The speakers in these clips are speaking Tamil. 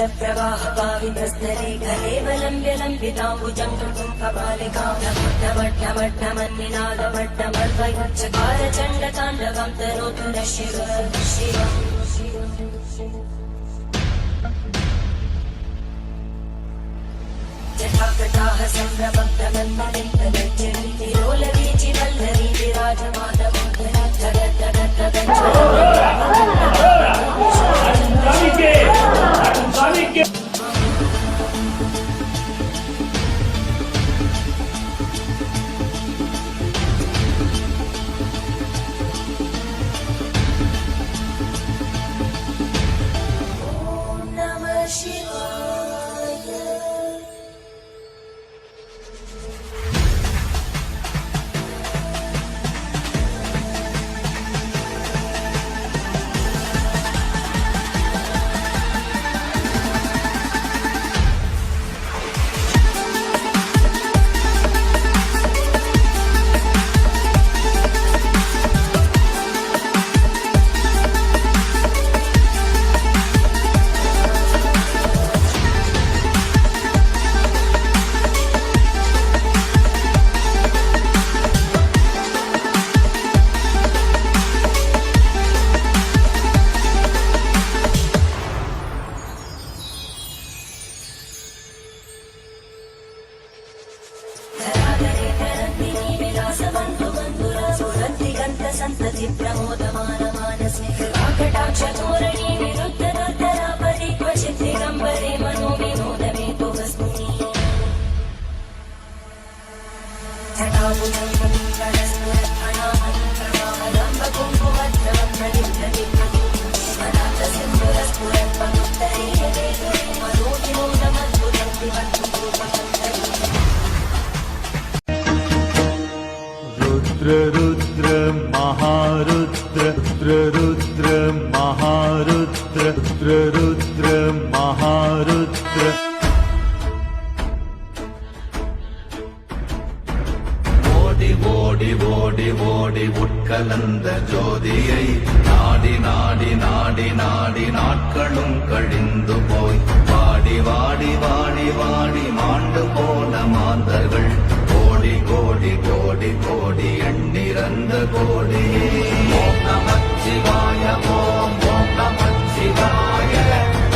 प्रवाह पावितस्तरे कलेवलम्ब्य लम्बिताम्बुजं कृतं कपालिकां नमट्टमट्टमट्टमन्निनादमट्टमर्वयुच्चकार चण्डताण्डवं तनोतु नः शिव जटाकटाः सम्भ्रमब्धमन्मलिन्दगज्जरी तिरोलवीचि वल्लरी विराजमानमोदरी संतति प्रमोदमानमानसे कृपाकटाक्षधोरणी विरुद्धदुर्धरापरि क्वचित् दिगम्बरे मनो विनोदमे भुवस्मिनि जटाभुजं मङ्गलस्फुरत्फणामणिं प्रवाहलम्बकुङ्कुमद्रवं प्रलिप्तविप्रतिमनाथसिन्धुरस्फुरत्पमुत्तरे यदे मनो विनोदमद्भुतं विवक्तुं रुद्र महारुद्र रुद्र महारुद्र रुद्र महारुद्र ஓடி ஓடி ஓடி ஓடி உட்கலந்த ஜோதியை நாடி நாடி நாடி நாடி நாட்களும் கழிந்து போய் வாடி வாடி வாடி வாடி மாண்டு போன மாந்தர்கள் கோடி கோடி கோடி கோடி எண்ணிறந்த கோடி ஓம் நமச்சிவாய ஓம் ஓம் நமச்சிவாய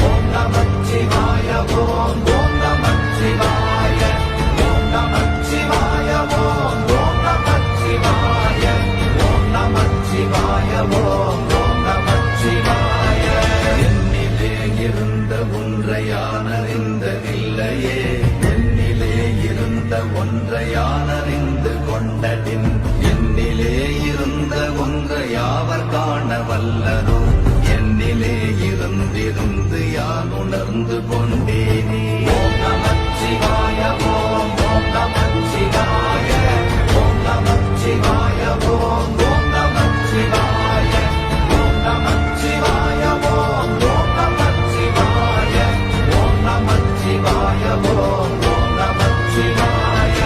ஓம் நமச்சிவாய ஓம் ஓம் நமச்சிவாய ஓம் நமச்சிவாய ஓம் ஓம் நமச்சிவாய ஓம் நமச்சிவாய ஓம் ஓம் நமச்சிவாய என்னிலே இருந்த ஒன்றையானறிந்ததில்லையே என்னிலே இருந்த ஒன்றையானறிந்து கொண்டதின் என்னிலே இருந்த ஒன்றை யாவர் காண வல்லரோ என்னிலே இருந்திருந்து யான் உணர்ந்து கொண்டேனே ஓம் நமச்சிவாய ஓம் ஓம் நமச்சிவாய ஓம் நமச்சிவாய ஓம் ஓம் நமச்சிவாய ஓம் நமச்சிவாய ஓம் ஓம் நமச்சிவாய ஓம் நமச்சிவாய ஓம் ஓம் நமச்சிவாய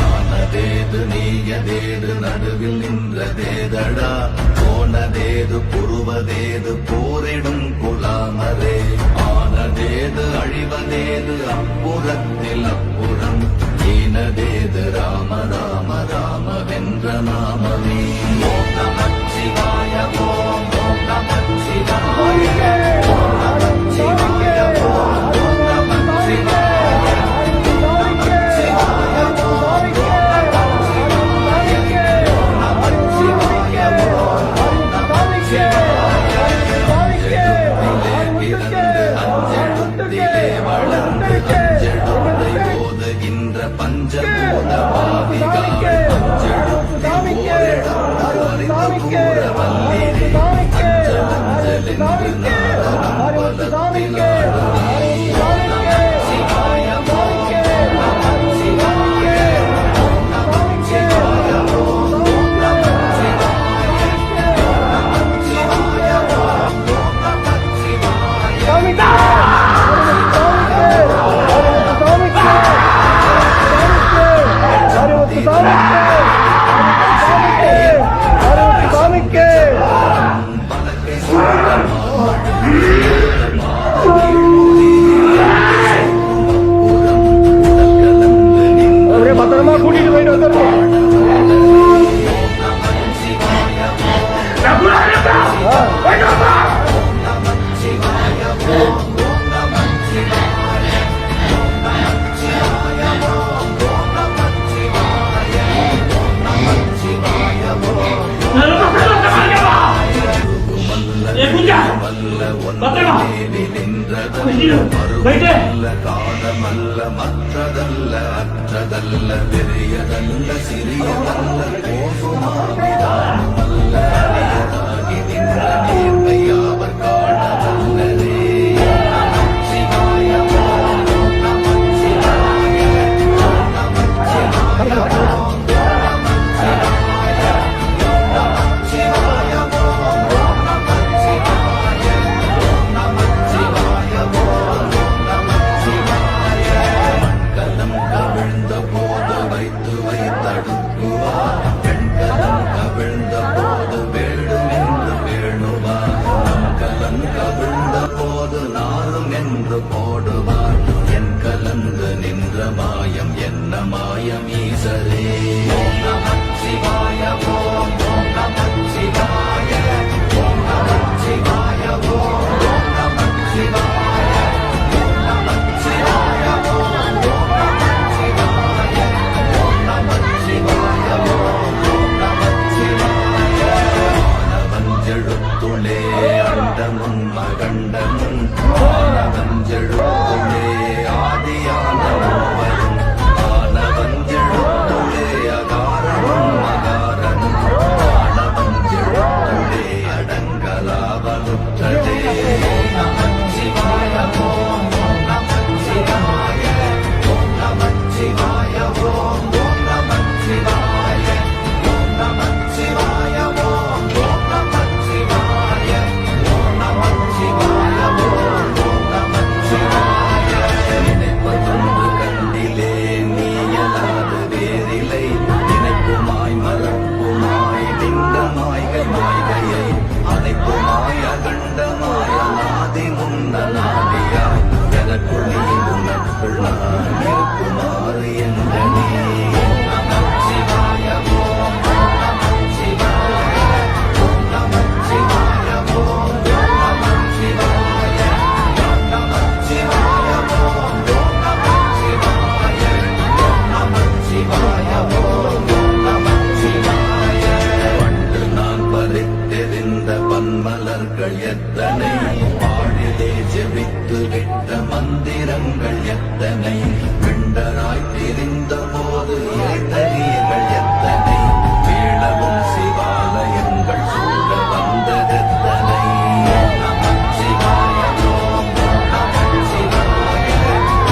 ஆனதேது நீயதேது நடுவில் நின்றதேதடா போனதேது புருவதேது போரிடும் குலாமரே ஆனதேது அழிவதேது அப்புறத்தில் அப்புறம் ஈனதேது ராம ராம ராம வென்ற நாமமே ஓம் நமச்சிவாய ஓம் ஓம் நமச்சிவாய ஓம் நமச்சிவாய ஓம் ஓம் நமச்சிவாய நமச்சிவாய ஓம் நமச்சிவாய ஓம் நமச்சிவாய பிறந்து அஞ்செழுத்திலே வளர்ந்து அஞ்செழுத்தை ஓதுகின்ற பஞ்சபூத பாவிகள் அஞ்செழுத்தி ஓரெழுத்து அறிந்து கூற வல்லிரே அஞ்சல் அஞ்சல் என்று நாட அல்ல மற்றதல்ல அற்றதல்ல பெரியதல்ல சிறியதல்ல போகுமாவிதானும் அல்ல அரியதாகி நின்ற நேர்மையாவர் காண வல்லரே போடுவார் என் கலந்து நின்ற மாயம் என்ன மாயம் ஈசரே ஓம் நமः சிவாய ஓம் நமः சிவாய ஓம் நமः சிவாய ஓம் நமः சிவாய ஓம் நமः சிவாய ஓம் நமः சிவாய ஓம் நமः சிவாய ஓம் நமः சிவாய வஞ்செழுத்துளே அண்டமும் மகண்டமும் வஞ்செழுத்துளே ஆதியான மூவரும் ஆனவஞ்செழுத்துளே அகாரனும் மகாரனும் ஆனவஞ்செழுத்துளே அடங்கலாவலுற்றதே நமः சிவாய ஓம் நமः சிவாய ஓம் நமः சிவாய ஓம் நமः சிவாய ஓம் நமः சிவாய ஓம் நமः சிவாய ஓம் நமः சிவாய ஓம் நினைப்பதொன்று கண்டிலே நீயலாது வேறிலை நினைப்புமாய் மறப்புமாய் லிங்கமாய்கள் மாய்கையை அனைப்புமாய் அகண்டமாய் அநாதி முன்ன நாடியாய் எனக்குள் நீ உனக்குள் நான் இருக்குமாறு என்ற நீ நமः சிவாய ஓம் நமः சிவாய ஓம் நமः சிவாய ஓம் நமः சிவாய நமः சிவாய ஓம் நமः சிவாய ஓம் நமः சிவாய ஓம் நமः சிவாய பண்டு நான் பறித்தெறிந்த பன்மலர்கள் எத்தனை பாழிலே ஜெபித்து விட்ட மந்திரங்கள் எத்தனை பிண்டராய் திரிந்த போது இறைத்தறியர்கள் எத்தனை வீழவும் சிவாலயங்கள் சூழ வந்ததெத்தனை நமः சிவாய ஓம் நமः சிவாய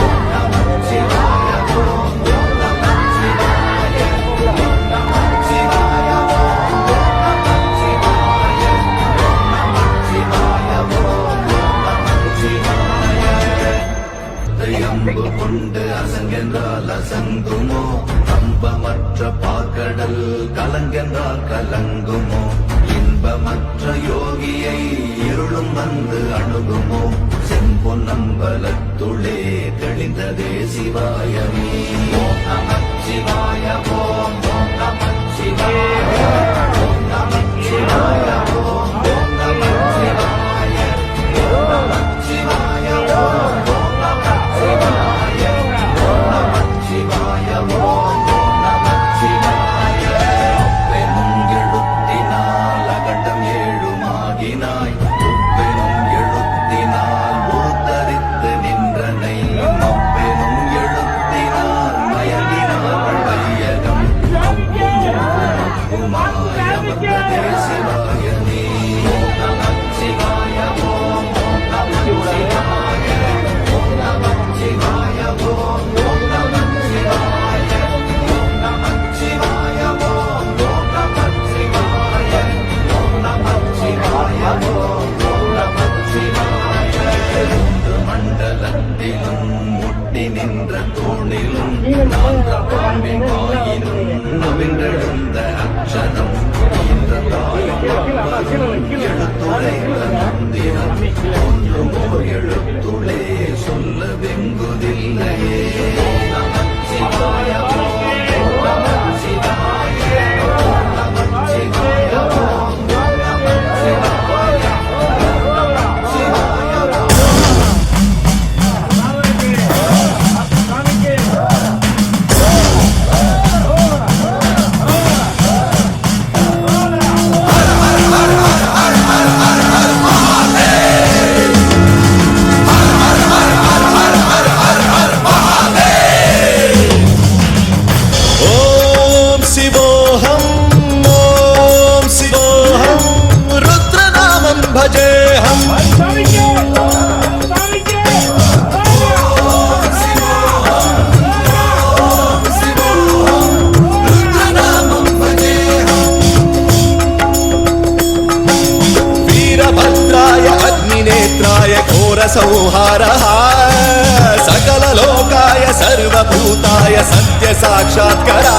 ஓம் நமः சிவாய ஓம் நமः சிவாய ஓம் நமः சிவாய ஓம் நமः சிவாய ஓம் நமः சிவாய ஓம் நமः சிவாய அம்பு கொண்டு அசங்கென்றால் அசங்குமோ அம்பமற்ற பாக்கடல் கலங்கென்றால் கலங்குமோ இன்பமற்ற யோகியை இருளும் வந்து அணுகுமோ செம்பொன்னம்பலத்துளே தெளிந்ததே சிவாயமே ஓம் நமः சிவாய ஓம் நமः சிவாய ஓம் நமः சிவாய ஓம் நமः சிவாய ஓம் நமः சிவாய ஓம் நமः சிவாய ஓம் நமः சிவாய ஓம் நமः சிவாய பெரும் எழுத்தினால் அகண்டம் ஏழுமாகினாய் உப்பெரும் எழுத்தினால் உருத்தரித்து நின்றனை மப்பெரும் எழுத்தினால் மயங்கினார்கள் வையகம் அப்புமாயமர்ந்ததே சிவாயனே ஓம் நமः சிவாய ஓம் நமः சிவாய ஓம் நமः சிவாய ஓம் நமः சிவாய ஓம் நமः சிவாய ஓம் நமः சிவாய ஓம் நமः சிவாய ஓம் நமः சிவாய மூன்று மண்டலத்திலும் முட்டி நின்ற தூணிலும் நான்க பாம்பின் வாயினும் நவின்றெழுந்த அக்ஷரம் இந்த தாயும் எழுத்துரைத்த மந்திரம் ஒன்றும் ஓர் எழுத்துளே சொல்ல வெங்குதில்லையே நமः சிவாய ஓம் நமः சிவாய ஓம் நமः சிவாய ஓம் நமः சிவாய ஓம் நமः சிவாய ஓம் ஹர ஹர सत्य साक्षात्करा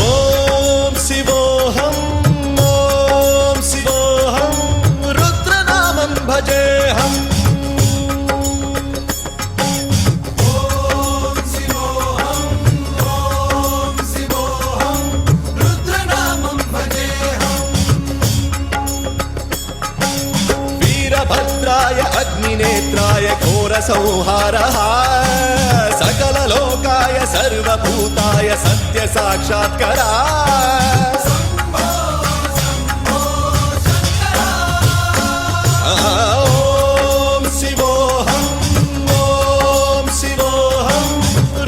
ॐ शिवोऽहम् ॐ शिवोऽहम् रुद्रनामं भजेऽहम् ॐ शिवोऽहम् ॐ शिवोऽहम् रुद्रनामं भजेऽहम् वीरभद्राय अग्निनेत्राय घोरसंहारः सकललोकाय सर्वभूताय सत्य साक्षात्करा ॐ शिवोऽहम् ॐ शिवोऽहम्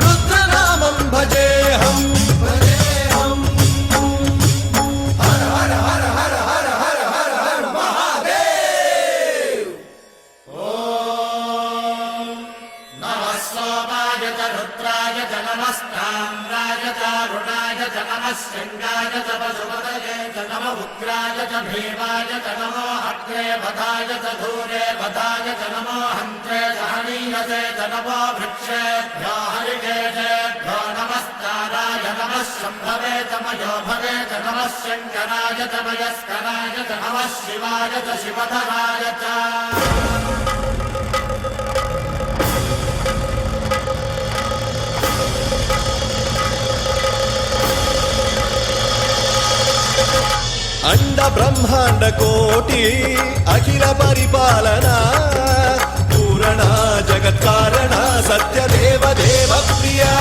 रुद्रनामं भजेऽहम् शङ्गाय च पशुपतये च नम उग्राय च भीमाय च नमो अग्रे वधाय च धूरे वधाय च नमो हन्त्रे च हनीयसे च नमो वृक्षेभ्यो हरिकेशेभ्यो नमस्काराय नमः शम्भवे च मयो भवे च नमः शङ्कराय च मयस्कराय च नमः शिवाय च शिवधराय च अंड ब्रह्मांड कोटि अखिल परिपालना पूरणा जगत्कारणा सत्य देव देव प्रिया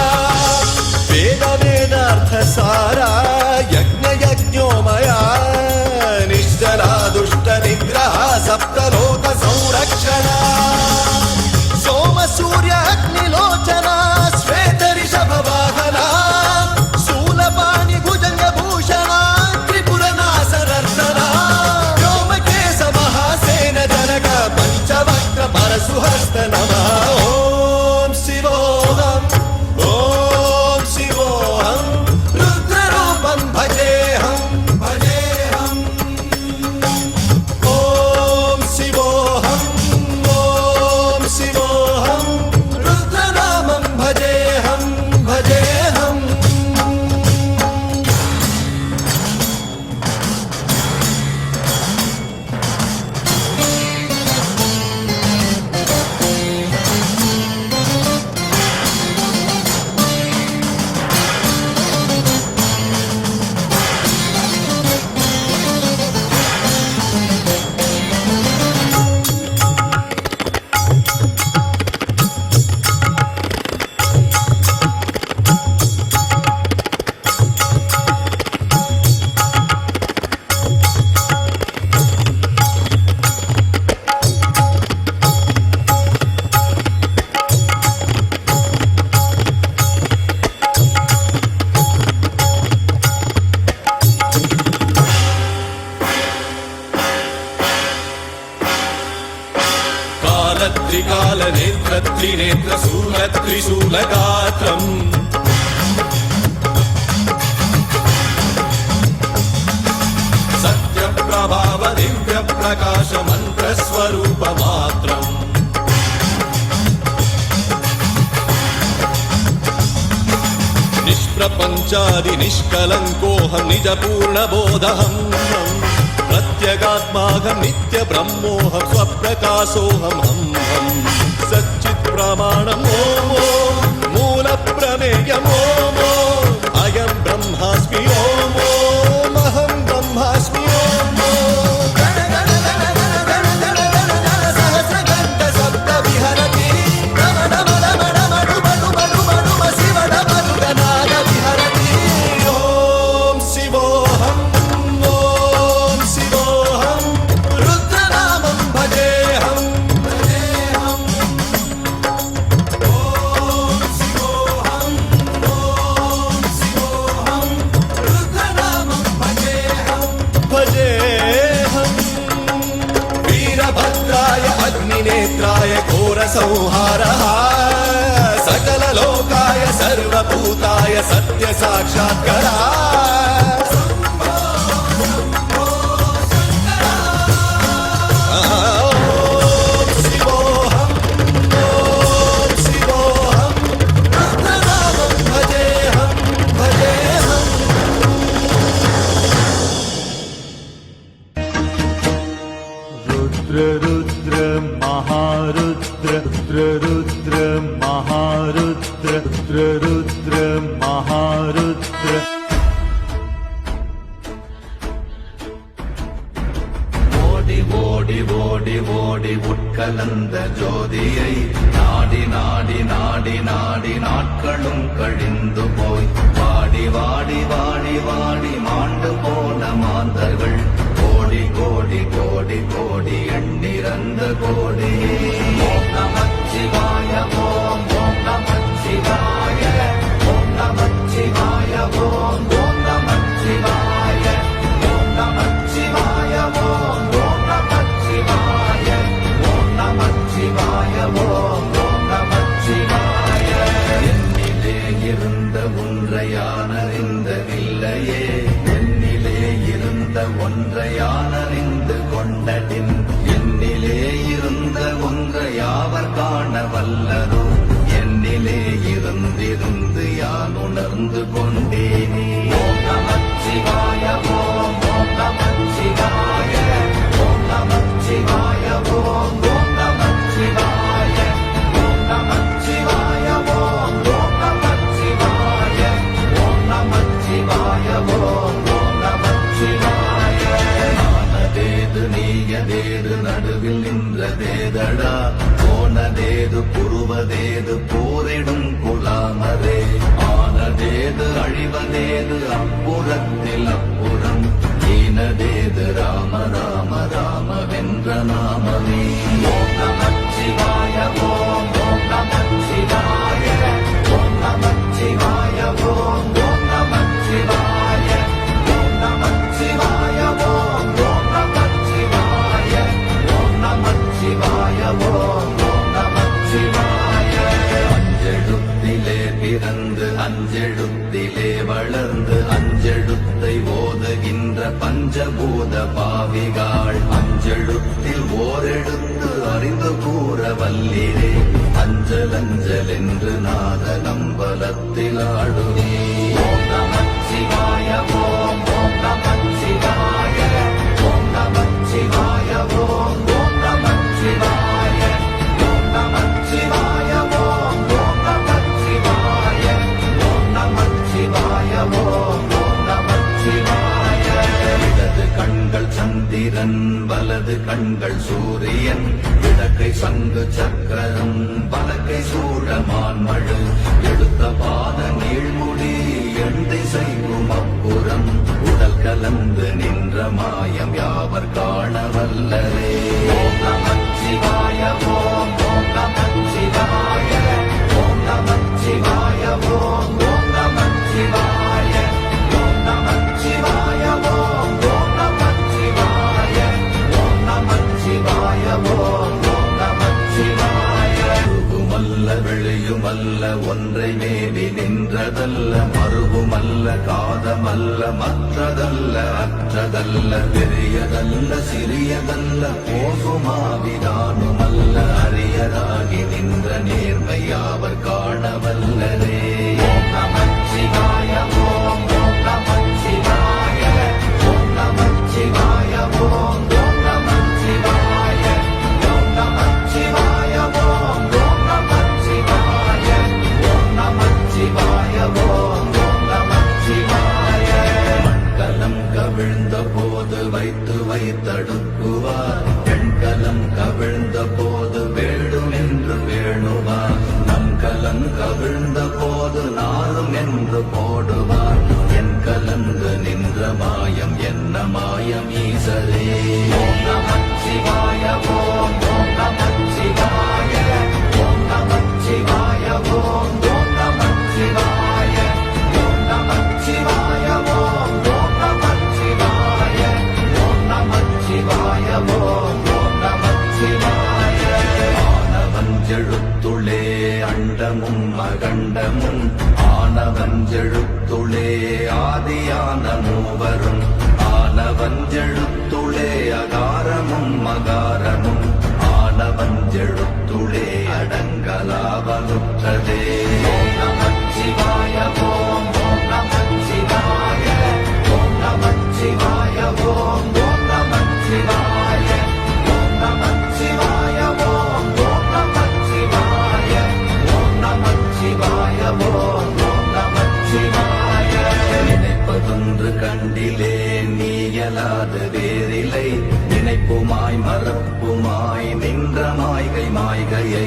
वेद वेदार्थ सारा यज्ञ यज्ञोमया निश्चला दुष्ट निग्रह सप्तलोक संरक्षणा सोम सूर्य अग्निलोचना श्वेत ऋषभ वाहना शूलपाणि भुजंग भूषणा पंचवक्त्र परशुहस्त नमः ॐ शिवोऽहम् ॐ शिवोऽहम् रुद्ररूपं भजेऽहम् भजेऽहम् ॐ शिवोऽहम् ॐ शिवोऽहम् रुद्रनामं भजेऽहम् भजेऽहम् त्रिकालनेत्र त्रिनेत्र शूलत्रिशूलगात्रम् सत्यप्रभाव दिव्यप्रकाश मन्त्रस्वरूपमात्रम् निष्ठ प्रपञ्चादि निष्कलङ्कोऽहं निजपूर्णबोधहं प्रत्यगात्माहं नित्यब्रह्मोऽहं स्वप्रकाशोऽहं हं सच्चित्प्रमाणम् ॐ मूलप्रमेयम् ॐ अयं ब्रह्मास्मि ॐ अहं ब्रह्मास्मि संहारः सकललोकाय सर्वभूताय सत्य साक्षात्कारः रुद्र महारुद्र रुद्र महारुद्र रुद्र महारुद्र ஓடி ஓடி ஓடி ஓடி உட்கலந்த ஜோதியை நாடி நாடி நாடி நாடி நாட்களும் கழிந்து போய் வாடி வாடி வாடி வாடி மாண்டு போன மாந்தர்கள் கோடி கோடி கோடி கோடி எண்ணிறந்த கோடி ஓம் நமச்சிவாய ஓம் ஓம் நமச்சிவாய ஓம் நமச்சிவாய ஓம் ஓம் நமச்சிவாய ஓம் நமச்சிவாய ஓம் ஓம் நமச்சிவாய ஓம் நமச்சிவாய ஓம் ஓம் நமச்சிவாய என்னிலே இருந்த ஒன்றையானறிந்ததில்லையே என்னிலே இருந்த ஒன்றையானறிந்து கொண்டடின் என்னிலே இருந்த ஒன்றை யாவர் காண வல்லரோ என்னிலே இருந்திருந்து யான் உணர்ந்து கொண்டேனே ஓம் நமச்சிவாய ஓம் ஓம் நமச்சிவாய ஓம் நமச்சிவாய ஓம் ஓம் நமச்சிவாய ஓம் நமச்சிவாய ஓம் ஓம் நமச்சிவாய ஓம் நமச்சிவாய ஓம் ஓம் நமச்சிவாய ஆனதேது நீயதேது நடுவில் நின்றதேதடா போனதேது புருவதேது போரிடும் குலாமரே ஆனதேது அழிவதேது அப்புறத்தில் அப்புறம் ஈனதேது ராம ராம ராம வென்ற நாமமே ஓம் நமச்சிவாய ஓம் ஓம் நமச்சிவாய ஓம் நமச்சிவாய ஓம் ஓம் நமச்சிவாய ஓம் நமச்சிவாய ஓம் ஓம் நமச்சிவாய ஓம் நமச்சிவாய ஓம் ஓம் நமச்சிவாய அஞ்செழுத்திலே பிறந்து அஞ்செழுத்திலே வளர்ந்து அஞ்செழுத்தை ஓதுகின்ற பஞ்சபூத பாவிகாள் அஞ்செழுத்தில் ஓரெழுத்து அறிந்து கூற வல்லிரே அஞ்சல் அஞ்சல் என்று நாத நம்பலத்தில் ஆடுவே ஓம் நமச்சிவாய ஓம் ஓம் நமச்சிவாய ஓம் நமச்சிவாய ஓம் ஓம் நமச்சிவாய ஓம் நமச்சிவாய ஓம் ஓம் நமச்சிவாய ஓம் நமச்சிவாய ஓம் ஓம் நமச்சிவாய இடது கண்கள் சந்திரன் வலது கண்கள் சூரியன் இடக்கை சங்கு சக்கரம் வலக்கை சூழமான் மழு எடுத்த பாத நீழ்முடி எண் திசைக்கும் அப்புறம் உடல் கலந்து நின்ற மாயம் யாவர் காண வல்லரே ஓம் நமச்சிவாய ஓம் ஓம் நமச்சிவாய ஓம் நமச்சிவாய ஓம் ஓம் நமச்சிவாய ஓம் நமச்சிவாய ஓம் ஓம் நமச்சிவாய ஓம் நமச்சிவாய ஓம் ஓம் நமச்சிவாய உருகுமல்ல வெளியுமல்ல ஒன்றை மேவி நின்றதல்ல மறுவுமல்ல காதமல்ல மற்றதல்ல அற்றதல்ல பெரியதல்ல சிறியதல்ல போகுமாவிதானுமல்ல அரியராகி நின்ற நேர்மையாவர் காணவல்லரே ஓம் நமச்சிவாய கொன்று போடுவார் என் கலந்து நின்ற மாயம் என்ன மாயம் ஈசரே ஓம் நமச்சிவாய ஓம் நமச்சிவாய ஓம் நமச்சிவாய ஓம் நமச்சிவாய ஓம் நமச்சிவாய ஓம் நமச்சிவாய ஓம் நமச்சிவாய ஓம் நமச்சிவாய ஆனவஞ்செழுத்துளே அண்டமும் அகண்டமும் ஆனவஞ்செழுத்துளே ஆதியான மூவரும் ஆனவஞ்செழுத்துளே அகாரமும் மகாரமும் ஆனவஞ்செழுத்துளே அடங்கலாவலுற்றதே ஓம் நமச்சிவாய ஓம் நமச்சிவாய ஓம் நமச்சிவாய ஓம் நமச்சிவாய ஓம் நமச்சிவாய ஓம் நமச்சிவாய ஓம் நமச்சிவாய ஓம் நமச்சிவாய நினைப்பதொன்று கண்டிலே நீயலாது வேறில்லை நினைப்புமாய் மறப்புமாய் நின்ற மாய்கை மாய்கையை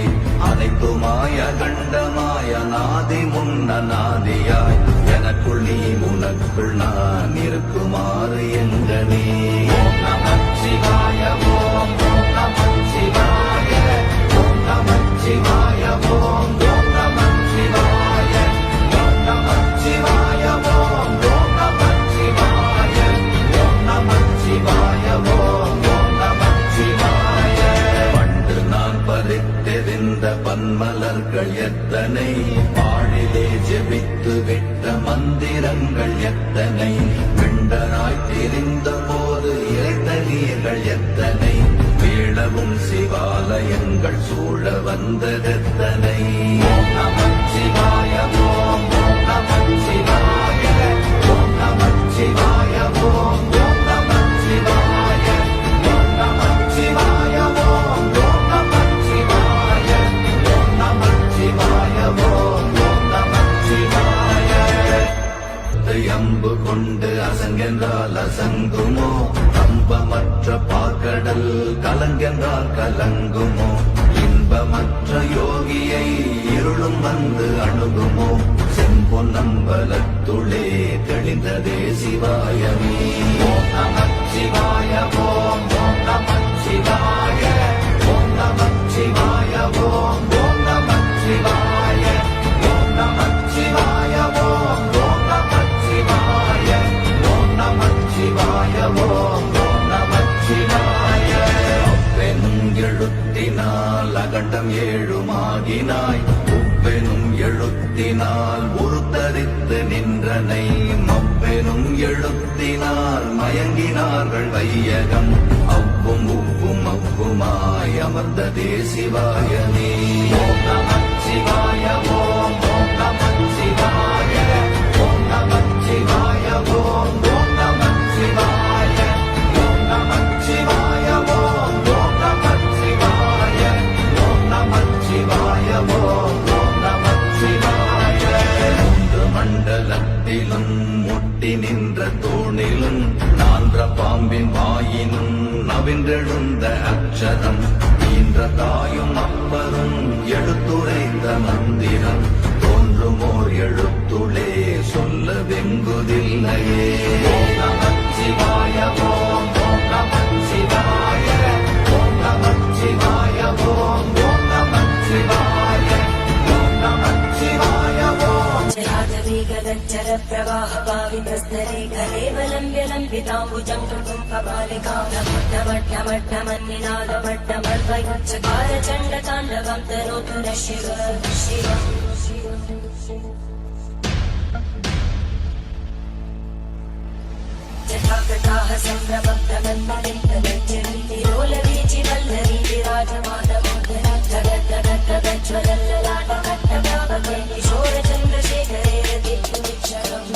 அனைத்துமாய் அகண்டமாய் அநாதி முன்னநாதியாய் எனக்குள் நீ உனக்குள் நான் இருக்குமாறு எங்கனே ஓம் நமச்சிவாய ஓம் நமச்சிவாய ஓம் நமச்சிவாய ஓம் நமச்சிவாய ஓம் நமச்சிவாய ஓம் நமச்சிவாய ஓம் நமச்சிவாய ஓம் நமச்சிவாய பண்டு நான் பறித்தெறிந்த பன்மலர்கள் எத்தனை பாழிலே ஜெபித்து விட்ட மந்திரங்கள் எத்தனை விண்டராய் தெரிந்த போது இறைத்த நீர்கள் எத்தனை வீழவும் சிவாலயங்கள் சூழ வந்ததெத்தனை ஓம் நமச்சிவாய ஓம் நமச்சிவாய ஓம் நமச்சிவாய ஓம் நமச்சிவாய ஓம் நமச்சிவாய ஓம் நமச்சிவாய ஓம் நமச்சிவாய ஓம் நமச்சிவாய அம்பு கொண்டு அசங்கென்றால் அசங்குமோ கம்பமற்ற பாக்கடல் கலங்கென்றால் கலங்குமோ இன்பமற்ற யோகியை இருளும் வந்து அணுகுமோ செம்பொன்னம்பலத்துளே தெளிந்ததே சிவாயமே ஓம் நமச்சிவாய ஓம் நமச்சிவாய ஓம் நமச்சிவாய ஓம் நமச்சிவாய ஓம் நமச்சிவாய ஓம் நமச்சிவாய ஓம் நமச்சிவாய ஓம் நமச்சிவாய அப்பெனும் எழுத்தினால் அகண்டம் ஏழுமாகினாய் உப்பெனும் எழுத்தினால் உருத்தரித்து நின்றனை மப்பெனும் எழுத்தினால் மயங்கினார்கள் வையகம் அவ்வும் உவ்வும் அவ்வுமாய் அமர்ந்ததே சிவாயமே ஓம் நமச்சிவாய ஓம் நமச்சிவாய ஓம் நமச்சிவாய ஓம் நமச்சிவாய ஓம் நமச்சிவாய ஓம் நமச்சிவாய ஓம் நமச்சிவாய ஓம் நமச்சிவாய மூன்று மண்டலத்திலும் முட்டி நின்ற தூணிலும் நான்ற பாம்பின் வாயினும் நவின்றெழுந்த அக்ஷரம் ஈன்ற தாயும் அப்பரும் எடுத்துரைத்த மந்திரம் தோன்றுமோர் எழுத்துளே சொல்ல வெங்குதில்லையே ஓம் நமச்சிவாய ஓம் நமச்சிவாய ஓம் நமச்சிவாய ஓம் நமச்சிவாய ஓம் நமச்சிவாய ஓம் जराजवेगगज्जर प्रवाह पावितस्तरे कलेवलम्ब्यलम्बिताम्बुजं कृतं कपालिकामट्टमट्टमट्टमन्निनादमट्टमर्वयुच्चकार चण्डताण्डवं तनोतु न शिव जटाकटाः सम्भ्रमब्धमन्मलिन्दलज्जरीतिरोलवीचि वल्लरी विराजमानमोदरी जगद्दगद्दगज्ज्वलल्ललाटकट्टप्रापके किशोरचन्द्रशेखरे रतिर्पुनिक्षरम्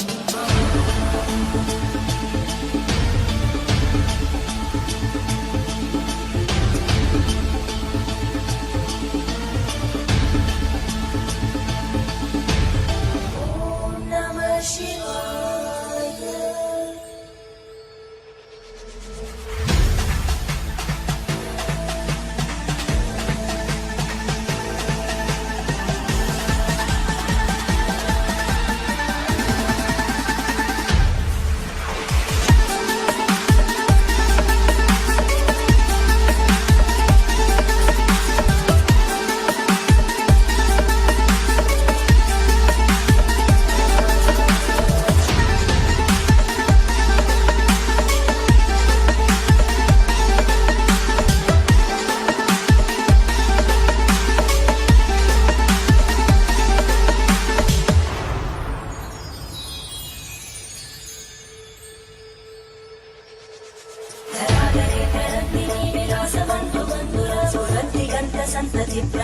प्रसिद्ध